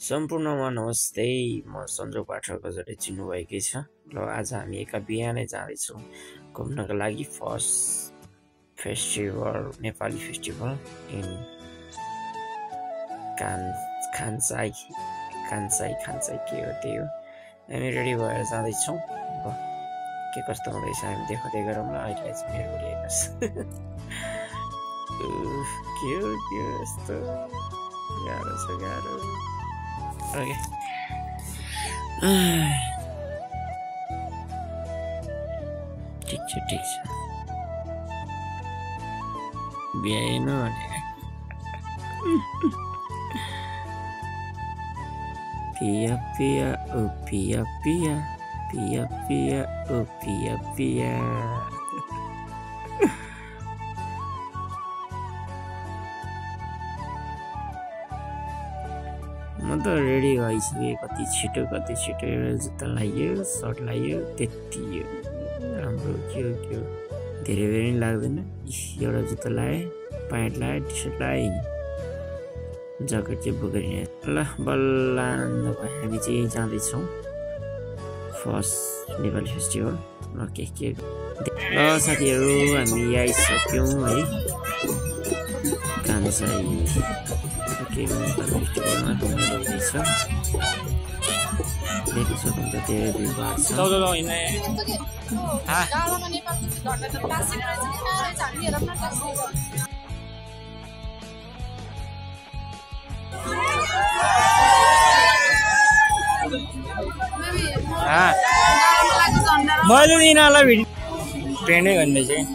सम्पूर्णमा नमस्ते। म सन्जोग पाठक हजुरले चिन्नुभएकै छ। ल आज हामी एका बिहानै जाँदैछौँ घुम्नको लागि first festival, Nepali festival in Khansai के हो त्यही हो। हामी रेडी भएर जाँदैछौँ। के कस्तो हुँदैछ हामी देखाउँदै गरौँ ल। अहिले चाहिँ मेरो हेर्नुहोस् के हो यस्तो गाह्रो छ गाह्रो। ओके ठिक छ बिहान भने पिया पिया ओ पिया पिया पिया पिया ओ पिया पिया। म त रेडी भइसकेँ कति छिटो एउटा जुत्ता लगायो सर्ट लगायो त्यति हो। राम्रो के हो धेरै बेर नि लाग्दैन। एउटा जुत्ता लगाएँ, प्यान्ट लगाएँ, टी सर्ट लगाएँ, ज्याकेट चाहिँ बोकेर हिँडेँ। ल बल्ल आनन्द भयो। हामी चाहिँ जाँदैछौँ फर्स्ट नेपाली फेस्टिभल। ल के ल साथीहरू हामी आइसक्यौँ है कान्छाई फेस्टिभलमा घुम्न जाँदैछ। देखि सक्नुहुन्छ धेरै भिड भएको छ। मैले यिनीहरूलाई भिड ट्रेन्डै गर्ने चाहिँ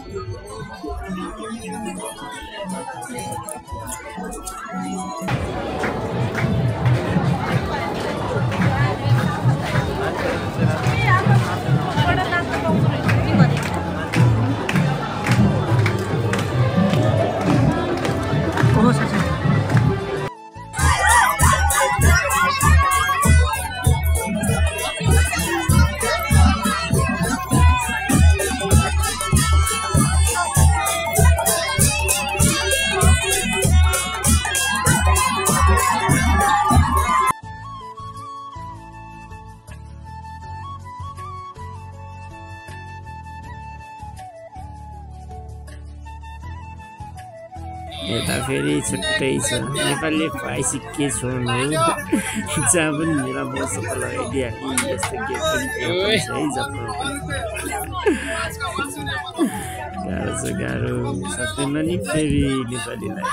यता फेरि छुट्टै छ। नेपालीले पाइसी के छोड्नु हो जहाँ पनि मेरा मौसम लगाइदिइहाल्ने यस्तो गेम पनि है। गाह्रो छ गाह्रो सक्दैन नि फेरि नेपालीलाई।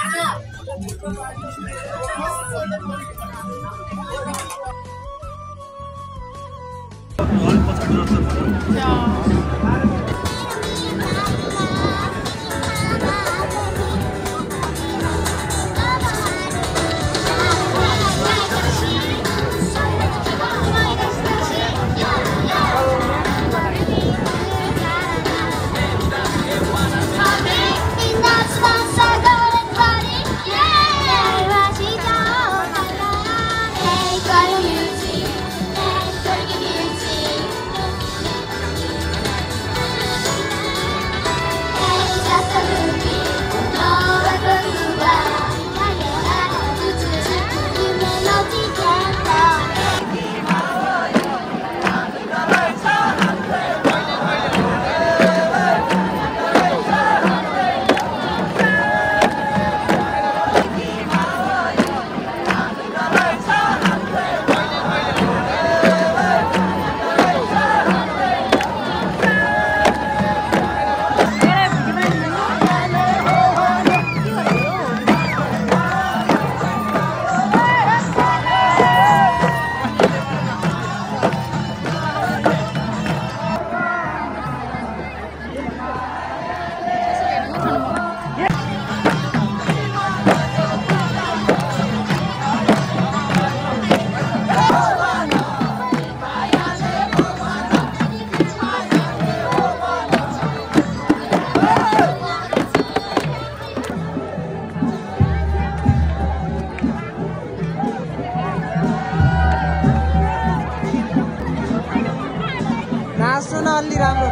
अलि राम्रो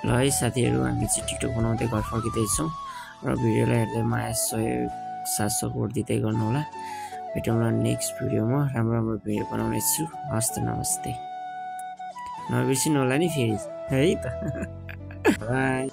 ल है साथीहरू, हामी चाहिँ टिकटक बनाउँदै घर फर्किँदैछौँ र भिडियोलाई हेर्दै माया सहयोग साथ सपोर्ट दिँदै गर्नु होला। भेटौँला नेक्स्ट भिडियोमा, राम्रो राम्रो भिडियो बनाउने छु। हस्त नमस्ते, नबिर्सिनु होला नि फेरि है त। बाई।